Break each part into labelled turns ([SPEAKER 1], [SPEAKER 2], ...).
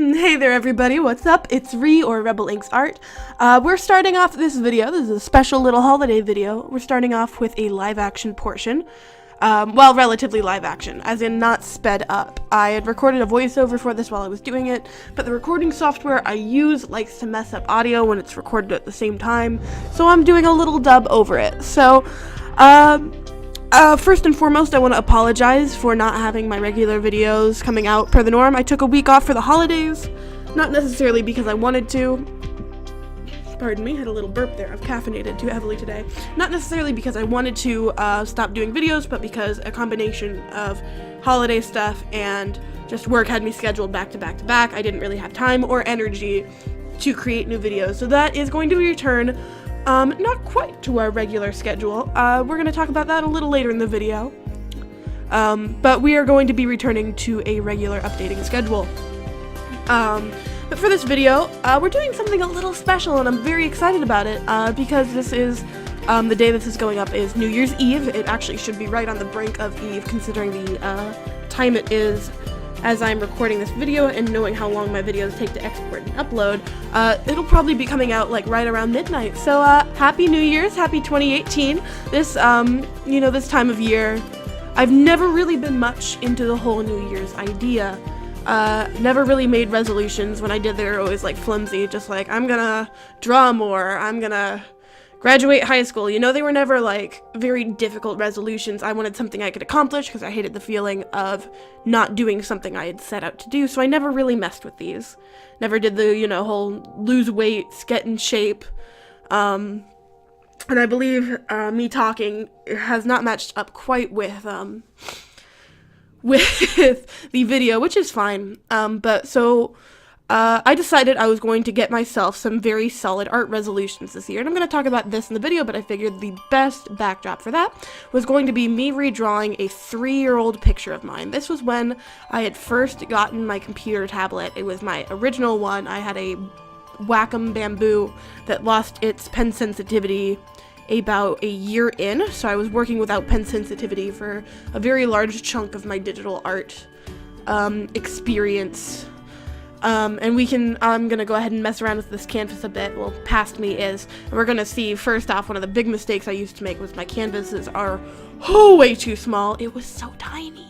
[SPEAKER 1] Hey there everybody, what's up? It's or Rebel Inks Art. We're starting off this video. This is a special little holiday video. We're starting off with a live action portion. Well, relatively live action, as in not sped up. I had recorded a voiceover for this while I was doing it, but the recording software I use likes to mess up audio when it's recorded at the same time, so I'm doing a little dub over it. So, first and foremost, I want to apologize for not having my regular videos coming out per the norm. I took a week off for the holidays, not necessarily because I wanted to. Pardon me, had a little burp there. I've caffeinated too heavily today. Not necessarily because I wanted to stop doing videos, but because a combination of holiday stuff and just work had me scheduled back to back to back. I didn't really have time or energy to create new videos. So that is going to return not quite to our regular schedule. We're going to talk about that a little later in the video. But we are going to be returning to a regular updating schedule. But for this video, we're doing something a little special, and I'm very excited about it, because this is, the day this is going up is New Year's Eve. It actually should be right on the brink of Eve, considering the time it is as I'm recording this video, and knowing how long my videos take to export and upload. It'll probably be coming out like right around midnight. So Happy New Year's, happy 2018. This, this time of year, I've never really been much into the whole New Year's idea. Never really made resolutions. When I did, they were always like flimsy, just like, I'm gonna draw more, I'm gonna graduate high school. They were never like very difficult resolutions. I wanted something I could accomplish because I hated the feeling of not doing something I had set out to do, so I never really messed with these. Never did the, whole lose weight, get in shape. And I believe me talking has not matched up quite with the video, which is fine. I decided I was going to get myself some very solid art resolutions this year, and I'm going to talk about this in the video, but I figured the best backdrop for that was going to be me redrawing a 3-year-old picture of mine. This was when I had first gotten my computer tablet. It was my original one. I had a Wacom Bamboo that lost its pen sensitivity about a year in, so I was working without pen sensitivity for a very large chunk of my digital art experience. I'm gonna go ahead and mess around with this canvas a bit. Well, past me is, and we're gonna see, first off, one of the big mistakes I used to make was my canvases are way too small. It was so tiny.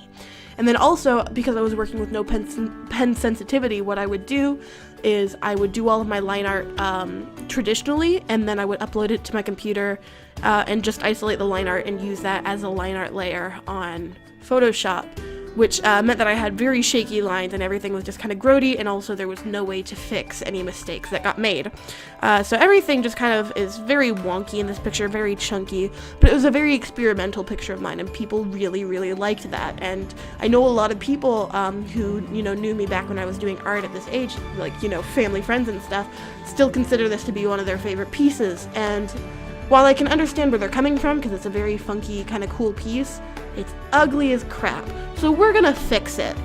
[SPEAKER 1] And then also, because I was working with no pen sensitivity, what I would do is I would do all of my line art traditionally, and then I would upload it to my computer and just isolate the line art and use that as a line art layer on Photoshop, which meant that I had very shaky lines and everything was just kind of grody, and also there was no way to fix any mistakes that got made. So everything just kind of is very wonky in this picture, very chunky, but it was a very experimental picture of mine, and people really, really liked that. And I know a lot of people who, knew me back when I was doing art at this age, like, family, friends and stuff, still consider this to be one of their favorite pieces. And while I can understand where they're coming from, because it's a very funky, kind of cool piece, it's ugly as crap. So we're gonna fix it.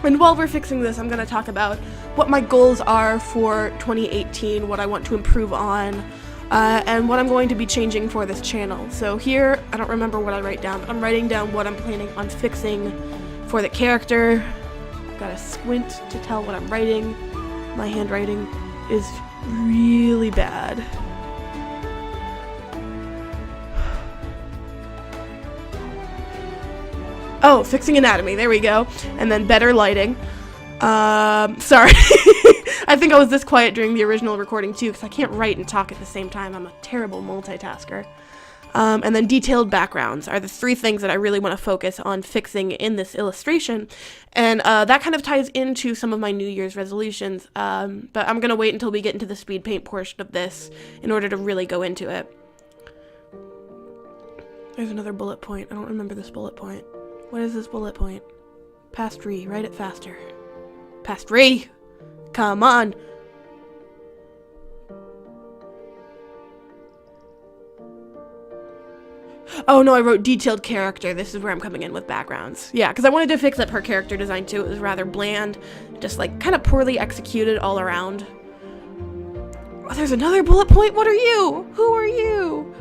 [SPEAKER 1] And while we're fixing this, I'm gonna talk about what my goals are for 2018, what I want to improve on, and what I'm going to be changing for this channel. So here, I don't remember what I write down, but I'm writing down what I'm planning on fixing for the character. I've gotta squint to tell what I'm writing. My handwriting is really bad. Oh, fixing anatomy, there we go. And then better lighting. Sorry. I think I was this quiet during the original recording too, because I can't write and talk at the same time. I'm a terrible multitasker. And then detailed backgrounds are the 3 things that I really want to focus on fixing in this illustration. And that kind of ties into some of my New Year's resolutions. But I'm going to wait until we get into the Speedpaint portion of this in order to really go into it. There's another bullet point. I don't remember this bullet point. What is this bullet point? Past re, write it faster. Past re! Come on! Oh no, I wrote detailed character. This is where I'm coming in with backgrounds. Yeah, because I wanted to fix up her character design too. It was rather bland, just like kind of poorly executed all around. Oh, there's another bullet point? What are you? Who are you?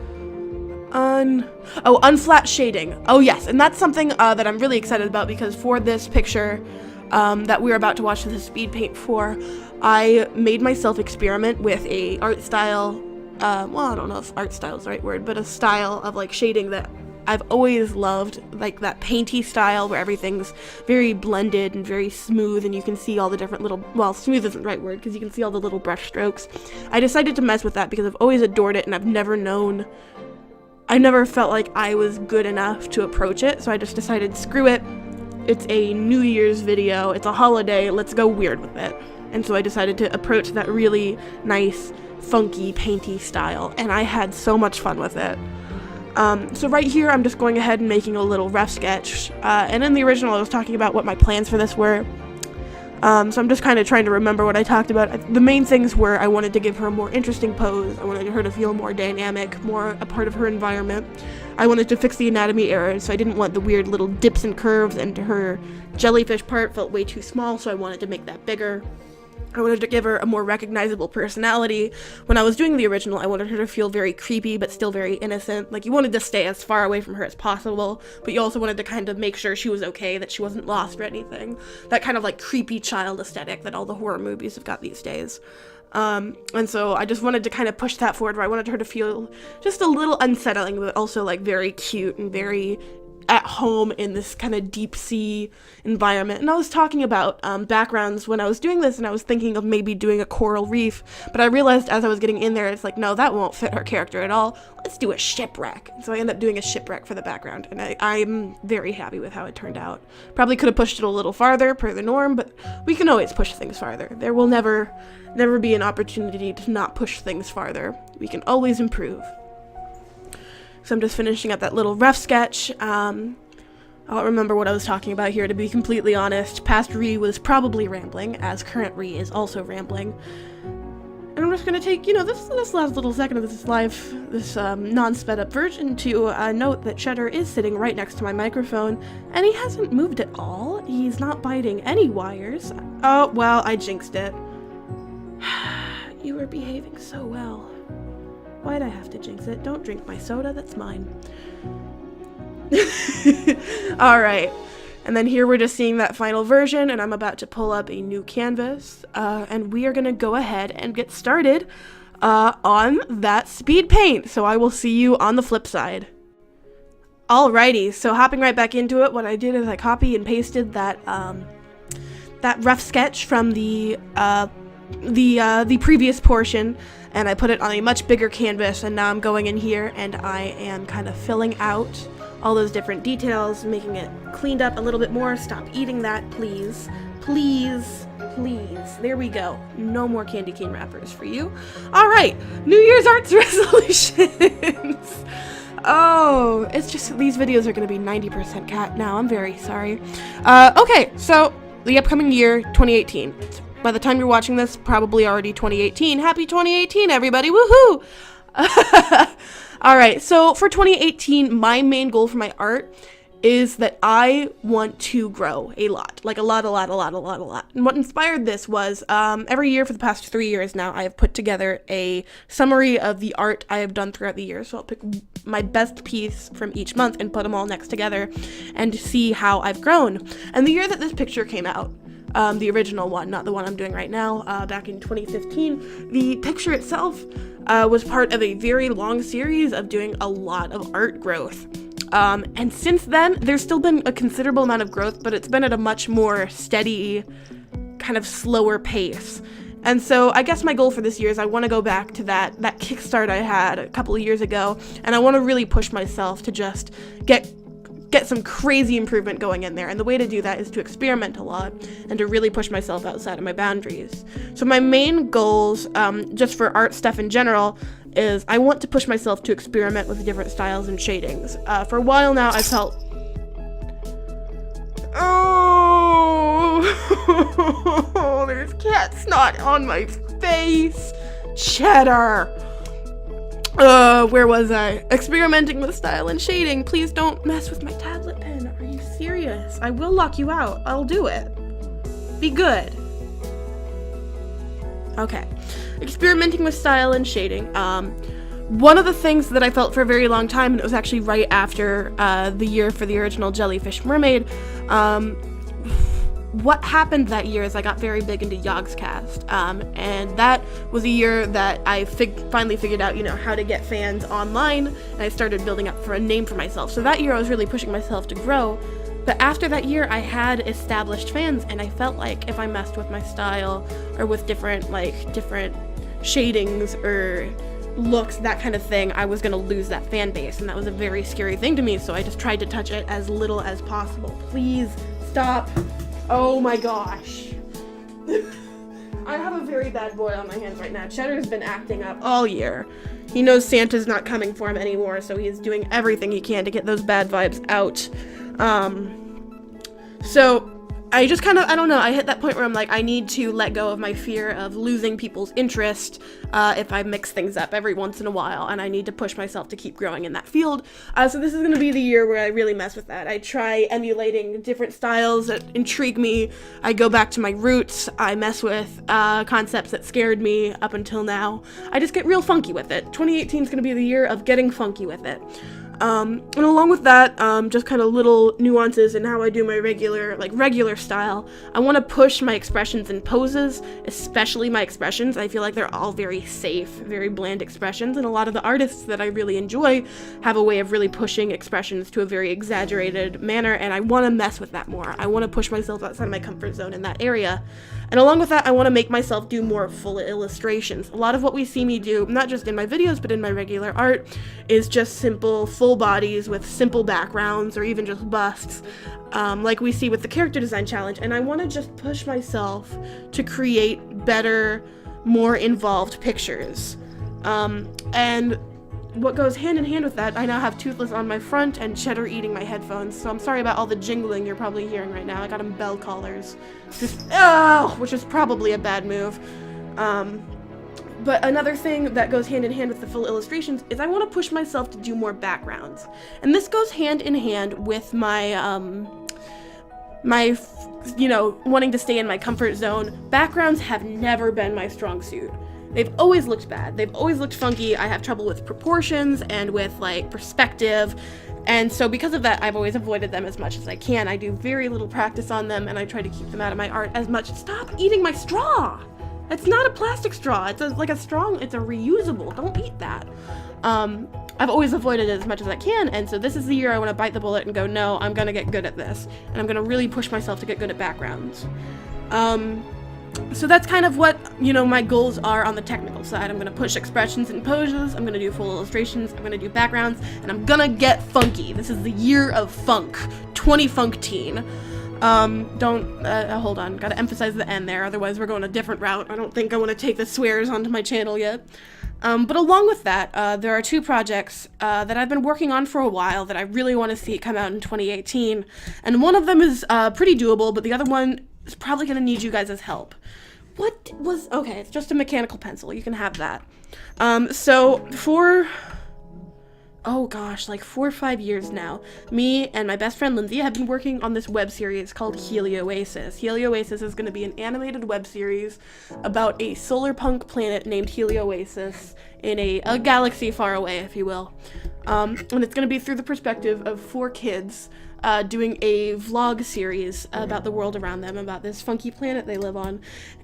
[SPEAKER 1] Unflat shading. Oh yes, and that's something that I'm really excited about, because for this picture, that we're about to watch the Speedpaint for, I made myself experiment with a art style, well, I don't know if art style is the right word, but a style of like shading that I've always loved, like that painty style where everything's very blended and very smooth, and you can see all the different little, well, smooth isn't the right word because you can see all the little brush strokes. I decided to mess with that because I've always adored it, and I've never felt like I was good enough to approach it, so I just decided, screw it, it's a New Year's video, it's a holiday, let's go weird with it. And so I decided to approach that really nice, funky, painty style, and I had so much fun with it. So right here, I'm just going ahead and making a little rough sketch, and in the original, I was talking about what my plans for this were, so I'm just kind of trying to remember what I talked about. The main things were I wanted to give her a more interesting pose, I wanted her to feel more dynamic, more a part of her environment, I wanted to fix the anatomy errors, so I didn't want the weird little dips and curves, and her jellyfish part felt way too small, so I wanted to make that bigger. I wanted to give her a more recognizable personality. When I was doing the original, I wanted her to feel very creepy, but still very innocent. Like, you wanted to stay as far away from her as possible, but you also wanted to kind of make sure she was okay, that she wasn't lost or anything. That kind of, like, creepy child aesthetic that all the horror movies have got these days. And so I just wanted to kind of push that forward, where I wanted her to feel just a little unsettling, but also, like, very cute and very at home in this kind of deep sea environment. And I was talking about backgrounds when I was doing this, and I was thinking of maybe doing a coral reef, but I realized as I was getting in there, it's like, no, that won't fit her character at all. Let's do a shipwreck. And so I ended up doing a shipwreck for the background, and I'm very happy with how it turned out. Probably could have pushed it a little farther per the norm, but we can always push things farther. There will never be an opportunity to not push things farther. We can always improve. So I'm just finishing up that little rough sketch. I don't remember what I was talking about here, to be completely honest. Past Ree was probably rambling, as current Ree is also rambling. And I'm just going to take, this last little second of this non-sped up version to note that Cheddar is sitting right next to my microphone, and he hasn't moved at all. He's not biting any wires. Oh, well, I jinxed it. You were behaving so well. Why'd I have to jinx it? Don't drink my soda, that's mine. Alright, and then here we're just seeing that final version, and I'm about to pull up a new canvas, and we are going to go ahead and get started on that speed paint. So I will see you on the flip side. Alrighty, so hopping right back into it, what I did is I copy and pasted that rough sketch from the previous portion, and I put it on a much bigger canvas, and now I'm going in here and I am kind of filling out all those different details, making it cleaned up a little bit more. Stop eating that, please. Please, please. There we go. No more candy cane wrappers for you. Alright, New Year's arts resolutions. Oh, it's just, these videos are going to be 90% cat now. I'm very sorry. Okay, so the upcoming year, 2018. By the time you're watching this, probably already 2018. Happy 2018, everybody. Woohoo! Alright, so for 2018, my main goal for my art is that I want to grow a lot. Like a lot. And what inspired this was, every year for the past 3 years now, I have put together a summary of the art I have done throughout the year. So I'll pick my best piece from each month and put them all next together and see how I've grown. And the year that this picture came out, the original one, not the one I'm doing right now, back in 2015, the picture itself was part of a very long series of doing a lot of art growth. And since then, there's still been a considerable amount of growth, but it's been at a much more steady, kind of slower pace. And so I guess my goal for this year is I want to go back to that kickstart I had a couple of years ago, and I want to really push myself to just get some crazy improvement going in there. And the way to do that is to experiment a lot and to really push myself outside of my boundaries. So my main goals, just for art stuff in general, is I want to push myself to experiment with different styles and shadings. For a while now, I felt... Oh, there's cat snot on my face. Cheddar. Where was I? Experimenting with style and shading. Please don't mess with my tablet pen. Are you serious? I will lock you out. I'll do it. Be good. Okay. Experimenting with style and shading. One of the things that I felt for a very long time, and it was actually right after the year for the original Jellyfish Mermaid, what happened that year is I got very big into Yogscast, and that was a year that I finally figured out, how to get fans online, and I started building up for a name for myself. So that year I was really pushing myself to grow, but after that year I had established fans, and I felt like if I messed with my style or with different shadings or looks, that kind of thing, I was gonna lose that fan base, and that was a very scary thing to me, so I just tried to touch it as little as possible. Please stop. Oh my gosh. I have a very bad boy on my hands right now. Cheddar's been acting up all year. He knows Santa's not coming for him anymore, so he's doing everything he can to get those bad vibes out. So I just I don't know, I hit that point where I'm like, I need to let go of my fear of losing people's interest if I mix things up every once in a while, and I need to push myself to keep growing in that field. So this is going to be the year where I really mess with that. I try emulating different styles that intrigue me. I go back to my roots. I mess with concepts that scared me up until now. I just get real funky with it. 2018 is going to be the year of getting funky with it. And along with that, just kind of little nuances in how I do my regular style. I want to push my expressions and poses, especially my expressions. I feel like they're all very safe, very bland expressions, and a lot of the artists that I really enjoy have a way of really pushing expressions to a very exaggerated manner, and I want to mess with that more. I want to push myself outside of my comfort zone in that area. And along with that, I want to make myself do more full illustrations. A lot of what we see me do, not just in my videos, but in my regular art, is just simple full bodies with simple backgrounds or even just busts, like we see with the character design challenge. And I want to just push myself to create better, more involved pictures. And what goes hand in hand with that, I now have Toothless on my front and Cheddar eating my headphones, so I'm sorry about all the jingling you're probably hearing right now. I got him bell collars, which is probably a bad move. But another thing that goes hand in hand with the full illustrations is I want to push myself to do more backgrounds. And this goes hand in hand with my, wanting to stay in my comfort zone. Backgrounds have never been my strong suit. They've always looked bad. They've always looked funky. I have trouble with proportions and with perspective. And so because of that, I've always avoided them as much as I can. I do very little practice on them, and I try to keep them out of my art as much. Stop eating my straw. It's not a plastic straw. It's a reusable. Don't eat that. I've always avoided it as much as I can, and so this is the year I want to bite the bullet and go, no, I'm going to get good at this. And I'm going to really push myself to get good at backgrounds. So that's kind of what, my goals are on the technical side. I'm going to push expressions and poses, I'm going to do full illustrations, I'm going to do backgrounds, and I'm going to get funky. This is the year of funk. 20-funk-teen. Hold on, gotta emphasize the N there, otherwise we're going a different route. I don't think I want to take the swears onto my channel yet. But along with that, there are two projects that I've been working on for a while that I really want to see come out in 2018, and one of them is pretty doable, but the other one is probably going to need you guys' help. Okay, it's just a mechanical pencil, you can have that. So for 4 or 5 years now, me and my best friend Lindsay have been working on this web series called Helioasis. Helioasis is going to be an animated web series about a solar punk planet named Helioasis in a galaxy far away, if you will. And it's going to be through the perspective of 4 kids doing a vlog series about the world around them, about this funky planet they live on.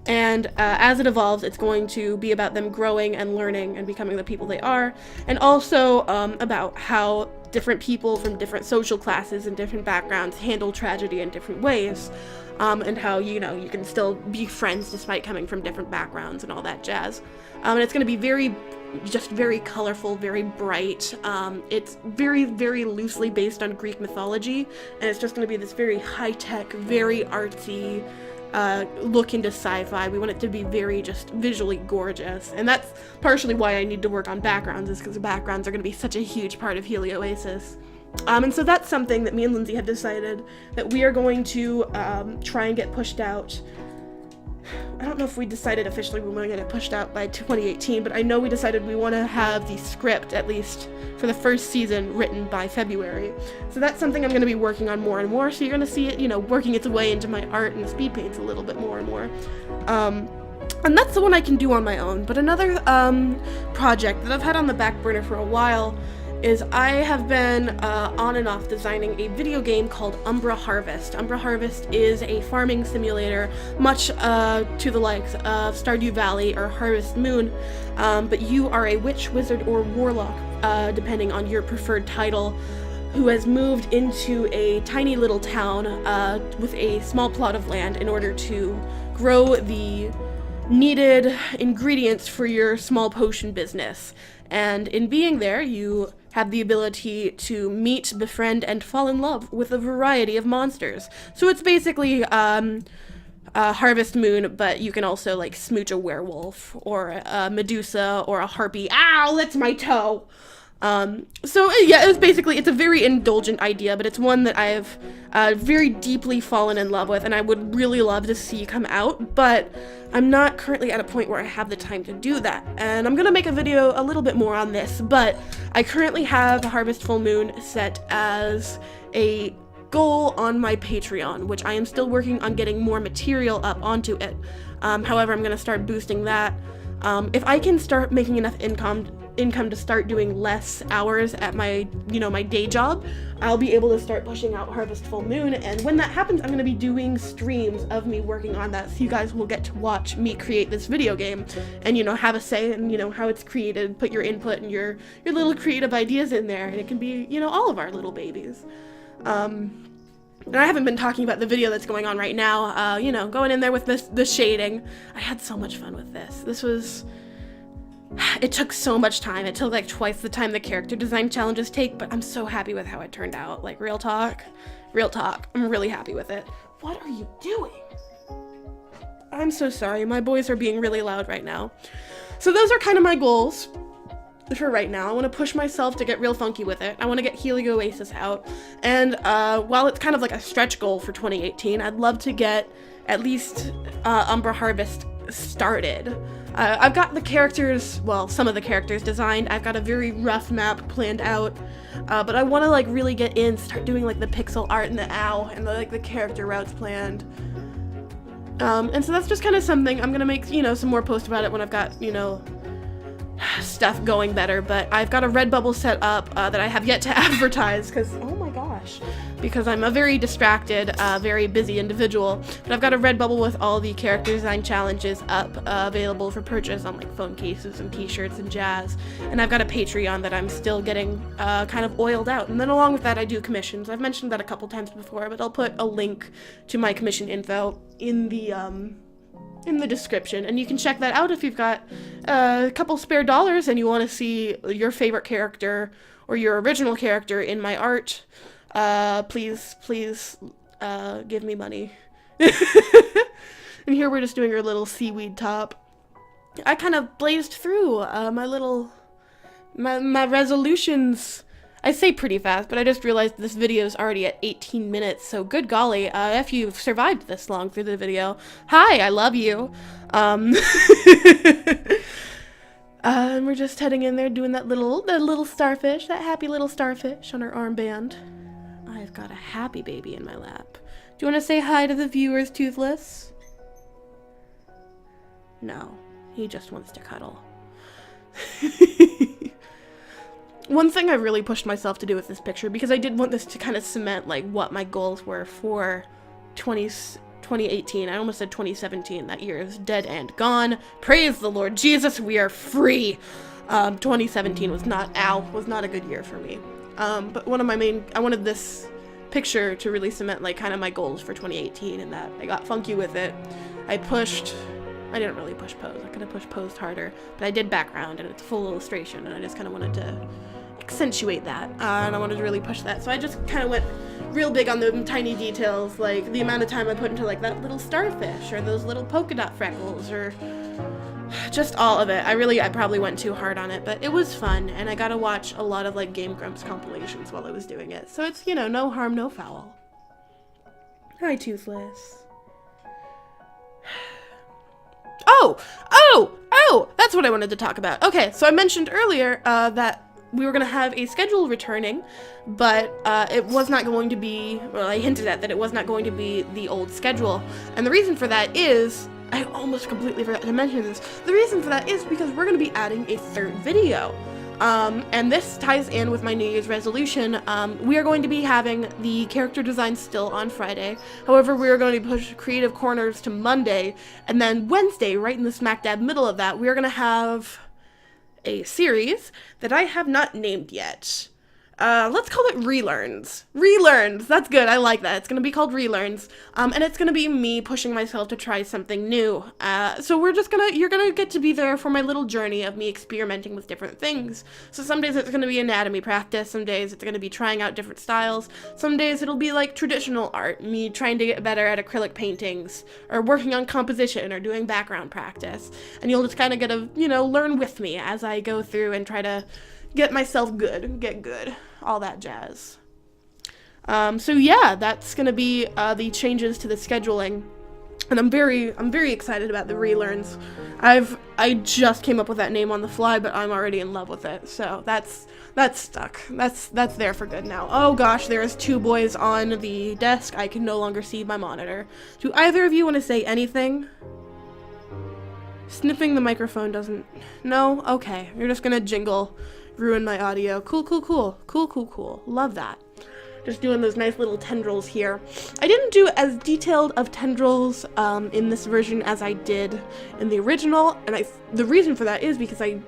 [SPEAKER 1] And as it evolves, it's going to be about them growing and learning and becoming the people they are, and also about how different people from different social classes and different backgrounds handle tragedy in different ways, and how, you can still be friends despite coming from different backgrounds and all that jazz. And it's going to be very colorful, very bright. It's very, very loosely based on Greek mythology, and it's just going to be this very high-tech, very artsy look into sci-fi. We want it to be very just visually gorgeous, and that's partially why I need to work on backgrounds, is because the backgrounds are going to be such a huge part of Helioasis. And so that's something that me and Lindsay have decided that we are going to try and get pushed out. I don't know if we decided officially we want to get it pushed out by 2018, but I know we decided we want to have the script, at least for the first season, written by February. So that's something I'm going to be working on more and more, so you're going to see it, working its way into my art and Speedpaints a little bit more and more. And that's the one I can do on my own. But another project that I've had on the back burner for a while is I have been on and off designing a video game called Umbra Harvest. Umbra Harvest is a farming simulator, much to the likes of Stardew Valley or Harvest Moon, but you are a witch, wizard, or warlock, depending on your preferred title, who has moved into a tiny little town with a small plot of land in order to grow the needed ingredients for your small potion business. And in being there, you have the ability to meet, befriend, and fall in love with a variety of monsters. So it's basically Harvest Moon, but you can also like smooch a werewolf or a Medusa or a harpy. Ow, that's my toe! So yeah, it's a very indulgent idea, but it's one that I've very deeply fallen in love with, and I would really love to see come out, but I'm not currently at a point where I have the time to do that, and I'm gonna make a video a little bit more on this, but I currently have Harvest Full Moon set as a goal on my Patreon, which I am still working on getting more material up onto it. However, I'm gonna start boosting that. If I can start making enough income to start doing less hours at my, my day job, I'll be able to start pushing out Harvest Full Moon, and when that happens, I'm going to be doing streams of me working on that, so you guys will get to watch me create this video game, and, have a say in, how it's created, put your input and your little creative ideas in there, and it can be, all of our little babies. And I haven't been talking about the video that's going on right now, going in there with the shading. I had so much fun with this. It took so much time. It took like twice the time the character design challenges take, but I'm so happy with how it turned out. Like, real talk. I'm really happy with it. What are you doing? I'm so sorry. My boys are being really loud right now. So those are kind of my goals for right now. I want to push myself to get real funky with it. I want to get Helio Oasis out. And while it's kind of like a stretch goal for 2018, I'd love to get at least Umbra Harvest started. I've got the characters, well, some of the characters designed. I've got a very rough map planned out, but I want to like really get in, start doing like the pixel art and the owl and the character routes planned. And so that's just kind of something. I'm gonna make, some more posts about it when I've got, stuff going better, but I've got a Redbubble set up that I have yet to advertise because, oh my gosh, because I'm a very distracted, very busy individual, but I've got a Redbubble with all the character design challenges up, available for purchase on like phone cases and t-shirts and jazz, and I've got a Patreon that I'm still getting kind of oiled out, and then along with that I do commissions. I've mentioned that a couple times before, but I'll put a link to my commission info in the description, and you can check that out if you've got a couple spare dollars and you want to see your favorite character or your original character in my art. Please give me money. And here we're just doing our little seaweed top. I kind of blazed through my resolutions. I say pretty fast, but I just realized this video is already at 18 minutes, so good golly, if you've survived this long through the video, hi, I love you. And we're just heading in there doing that little starfish, that happy little starfish on our armband. I've got a happy baby in my lap. Do you want to say hi to the viewers, Toothless? No, he just wants to cuddle. One thing I really pushed myself to do with this picture, because I did want this to kind of cement like what my goals were for 2018. I almost said 2017. That year is dead and gone. Praise the Lord Jesus, we are free. 2017 was not a good year for me. But I wanted this picture to really cement like kind of my goals for 2018, and that I got funky with it. I didn't really push pose. I could have pushed posed harder, but I did background and it's full illustration, and I just kind of wanted to accentuate that, and I wanted to really push that. So I just kind of went real big on the tiny details, like the amount of time I put into like that little starfish or those little polka dot freckles or just all of it. I probably went too hard on it, but it was fun, and I got to watch a lot of like Game Grumps compilations while I was doing it. So it's, no harm, no foul. Hi, Toothless. Oh, that's what I wanted to talk about. Okay, so I mentioned earlier that we were going to have a schedule returning, but it was not going to be, well, I hinted at that it was not going to be the old schedule. And the reason for that is, I almost completely forgot to mention this, the reason for that is because we're going to be adding a third video. And this ties in with my New Year's resolution. We are going to be having the character design still on Friday. However, we are going to push Creative Corners to Monday, and then Wednesday, right in the smack dab middle of that, we are going to have a series that I have not named yet. Let's call it Relearns. Relearns! That's good, I like that. It's gonna be called Relearns. And it's gonna be me pushing myself to try something new. So you're gonna get to be there for my little journey of me experimenting with different things. So some days it's gonna be anatomy practice, some days it's gonna be trying out different styles, some days it'll be like traditional art, me trying to get better at acrylic paintings, or working on composition, or doing background practice. And you'll just kind of get to, learn with me as I go through and try to get myself get good, all that jazz. So yeah, that's gonna be the changes to the scheduling, and I'm very excited about the Relearns. I just came up with that name on the fly, but I'm already in love with it. So that's stuck. That's there for good now. Oh gosh, there is 2 boys on the desk. I can no longer see my monitor. Do either of you want to say anything? Sniffing the microphone doesn't. No? Okay, you're just gonna jingle. Ruin my audio. Cool. Love that. Just doing those nice little tendrils here. I didn't do as detailed of tendrils in this version as I did in the original, and the reason for that is because I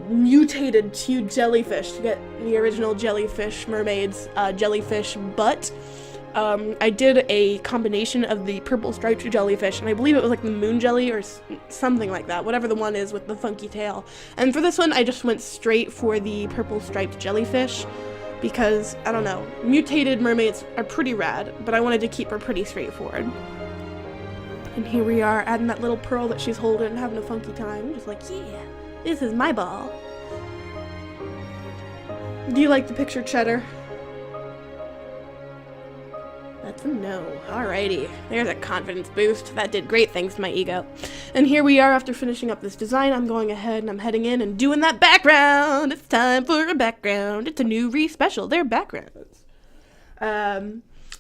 [SPEAKER 1] mutated 2 jellyfish to get the original jellyfish mermaid's jellyfish butt. I did a combination of the purple striped jellyfish, and I believe it was like the moon jelly or something like that, whatever the one is with the funky tail. And for this one, I just went straight for the purple striped jellyfish because, I don't know, mutated mermaids are pretty rad, but I wanted to keep her pretty straightforward. And here we are, adding that little pearl that she's holding and having a funky time. Just like, yeah, this is my ball. Do you like the picture, Cheddar? That's a no. Alrighty. There's a confidence boost. That did great things to my ego. And here we are after finishing up this design. I'm going ahead and I'm heading in and doing that background. It's time for a background. It's a new re-special. They're backgrounds.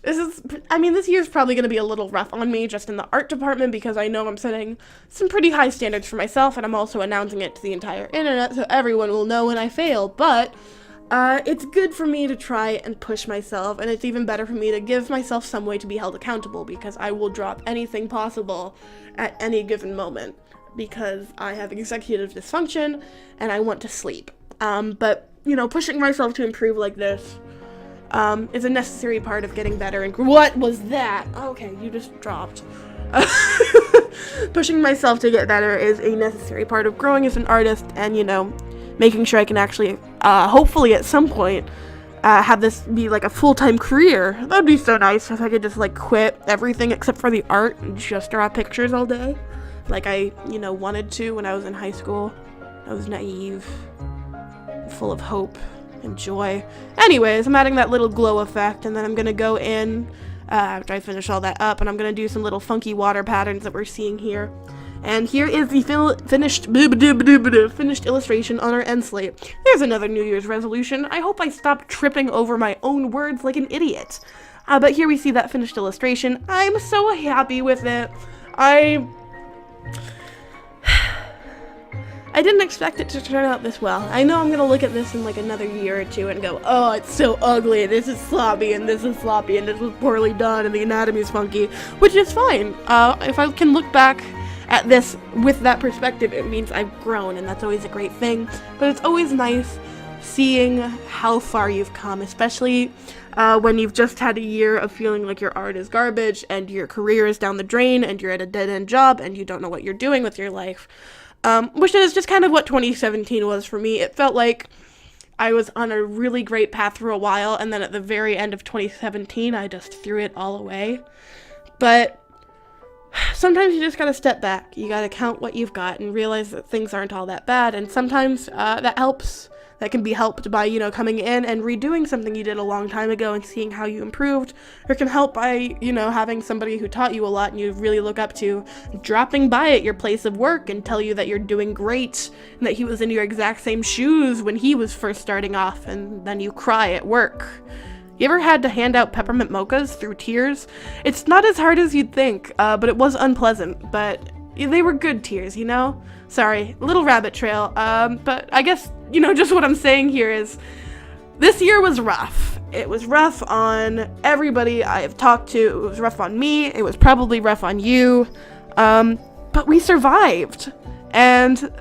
[SPEAKER 1] This year's probably going to be a little rough on me just in the art department because I know I'm setting some pretty high standards for myself, and I'm also announcing it to the entire internet so everyone will know when I fail, but it's good for me to try and push myself, and it's even better for me to give myself some way to be held accountable because I will drop anything possible at any given moment because I have executive dysfunction and I want to sleep. But, pushing myself to improve like this is a necessary part of getting better. And what was that? Okay, you just dropped. Pushing myself to get better is a necessary part of growing as an artist and, making sure I can actually, hopefully at some point, have this be like a full-time career. That'd be so nice if I could just quit everything except for the art and just draw pictures all day. Like I, wanted to when I was in high school. I was naive, full of hope and joy. Anyways, I'm adding that little glow effect, and then I'm gonna go in after I finish all that up, and I'm gonna do some little funky water patterns that we're seeing here. And here is the finished illustration on our end slate. There's another New Year's resolution. I hope I stopped tripping over my own words like an idiot. But here we see that finished illustration. I'm so happy with it. I didn't expect it to turn out this well. I know I'm gonna look at this in another year or two and go, oh, it's so ugly, this is sloppy, and this is sloppy, and this was poorly done, and the anatomy's funky, which is fine. If I can look back at this with that perspective, it means I've grown, and that's always a great thing. But it's always nice seeing how far you've come, especially when you've just had a year of feeling like your art is garbage and your career is down the drain and you're at a dead-end job and you don't know what you're doing with your life. Which is just kind of what 2017 was for me. It felt like I was on a really great path for a while, and then at the very end of 2017, I just threw it all away. But sometimes you just gotta step back. You gotta count what you've got and realize that things aren't all that bad, and sometimes that helps. That can be helped by, coming in and redoing something you did a long time ago and seeing how you improved, or it can help by, having somebody who taught you a lot and you really look up to dropping by at your place of work and tell you that you're doing great and that he was in your exact same shoes when he was first starting off, and then you cry at work. You ever had to hand out peppermint mochas through tears? It's not as hard as you'd think, but it was unpleasant, but they were good tears, Sorry, little rabbit trail, but I guess you know, just what I'm saying here is this year was rough. It was rough on everybody I have talked to. It was rough on me. It was probably rough on you. But we survived. And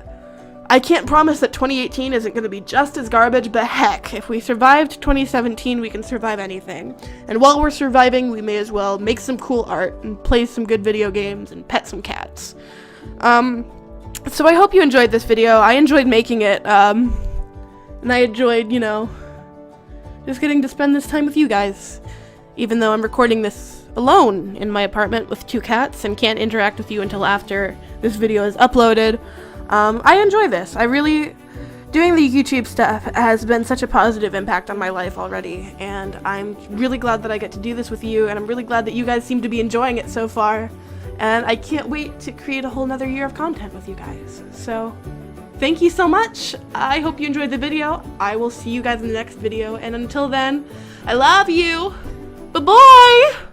[SPEAKER 1] I can't promise that 2018 isn't going to be just as garbage, but heck, if we survived 2017, we can survive anything. And while we're surviving, we may as well make some cool art and play some good video games and pet some cats. So I hope you enjoyed this video. I enjoyed making it, and I enjoyed, you know, just getting to spend this time with you guys. Even though I'm recording this alone in my apartment with 2 cats and can't interact with you until after this video is uploaded. I enjoy this. Doing the YouTube stuff has been such a positive impact on my life already, and I'm really glad that I get to do this with you, and I'm really glad that you guys seem to be enjoying it so far, and I can't wait to create a whole nother year of content with you guys. So, thank you so much. I hope you enjoyed the video. I will see you guys in the next video, and until then, I love you. Bye-bye!